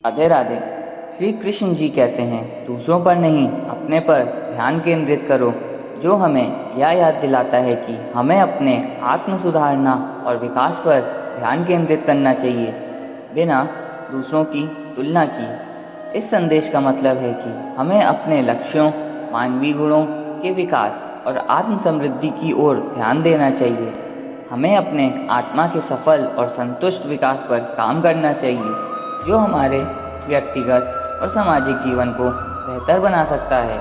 राधे राधे। श्री कृष्ण जी कहते हैं, दूसरों पर नहीं अपने पर ध्यान केंद्रित करो, जो हमें यह याद दिलाता है कि हमें अपने आत्म सुधारना और विकास पर ध्यान केंद्रित करना चाहिए, बिना दूसरों की तुलना किए। इस संदेश का मतलब है कि हमें अपने लक्ष्यों, मानवीय गुणों के विकास और आत्म समृद्धि की ओर ध्यान देना चाहिए। हमें अपने आत्मा के सफल और संतुष्ट विकास पर काम करना चाहिए, जो हमारे व्यक्तिगत और सामाजिक जीवन को बेहतर बना सकता है।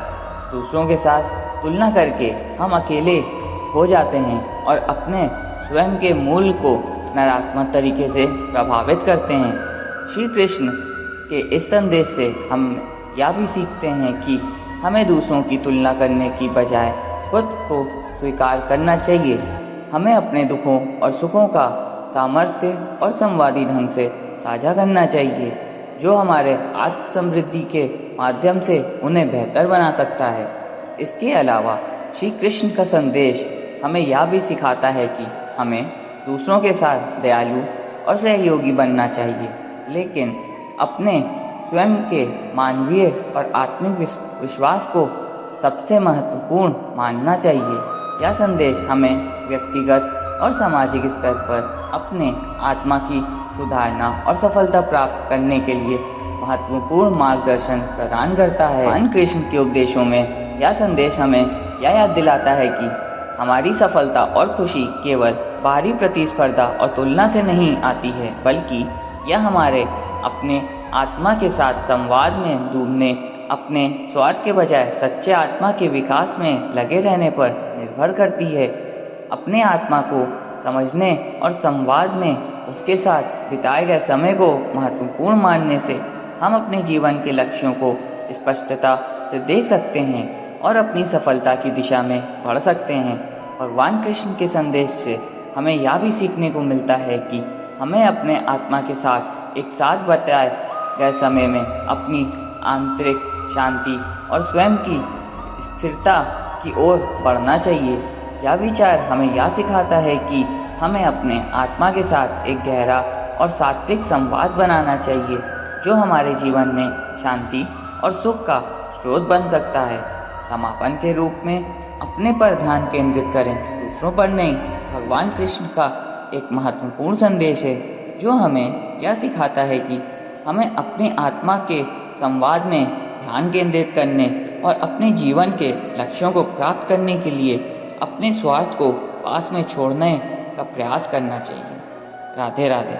दूसरों के साथ तुलना करके हम अकेले हो जाते हैं और अपने स्वयं के मूल्य को नकारात्मक तरीके से प्रभावित करते हैं। श्री कृष्ण के इस संदेश से हम यह भी सीखते हैं कि हमें दूसरों की तुलना करने की बजाय खुद को स्वीकार करना चाहिए। हमें अपने दुखों और सुखों का सामर्थ्य और संवादी ढंग से साझा करना चाहिए, जो हमारे आत्म समृद्धि के माध्यम से उन्हें बेहतर बना सकता है। इसके अलावा श्री कृष्ण का संदेश हमें यह भी सिखाता है कि हमें दूसरों के साथ दयालु और सहयोगी बनना चाहिए, लेकिन अपने स्वयं के मानवीय और आत्मिक विश्वास को सबसे महत्वपूर्ण मानना चाहिए। यह संदेश हमें व्यक्तिगत और सामाजिक स्तर पर अपने आत्मा की सुधारना और सफलता प्राप्त करने के लिए महत्वपूर्ण मार्गदर्शन प्रदान करता है। भगवान कृष्ण के उपदेशों में यह संदेश हमें यह याद दिलाता है कि हमारी सफलता और खुशी केवल बाहरी प्रतिस्पर्धा और तुलना से नहीं आती है, बल्कि यह हमारे अपने आत्मा के साथ संवाद में डूबने, अपने स्वार्थ के बजाय सच्चे आत्मा के विकास में लगे रहने पर निर्भर करती है। अपने आत्मा को समझने और संवाद में उसके साथ बिताए गए समय को महत्वपूर्ण मानने से हम अपने जीवन के लक्ष्यों को स्पष्टता से देख सकते हैं और अपनी सफलता की दिशा में बढ़ सकते हैं। भगवान कृष्ण के संदेश से हमें यह भी सीखने को मिलता है कि हमें अपने आत्मा के साथ एक साथ बिताए गए समय में अपनी आंतरिक शांति और स्वयं की स्थिरता की ओर बढ़ना चाहिए। यह विचार हमें यह सिखाता है कि हमें अपने आत्मा के साथ एक गहरा और सात्विक संवाद बनाना चाहिए, जो हमारे जीवन में शांति और सुख का स्रोत बन सकता है। समापन के रूप में अपने पर ध्यान केंद्रित करें, दूसरों पर नहीं। भगवान कृष्ण का एक महत्वपूर्ण संदेश है, जो हमें यह सिखाता है कि हमें अपनी आत्मा के संवाद में ध्यान केंद्रित करने और अपने जीवन के लक्ष्यों को प्राप्त करने के लिए अपने स्वार्थ को पास में छोड़ने का प्रयास करना चाहिए। राधे राधे।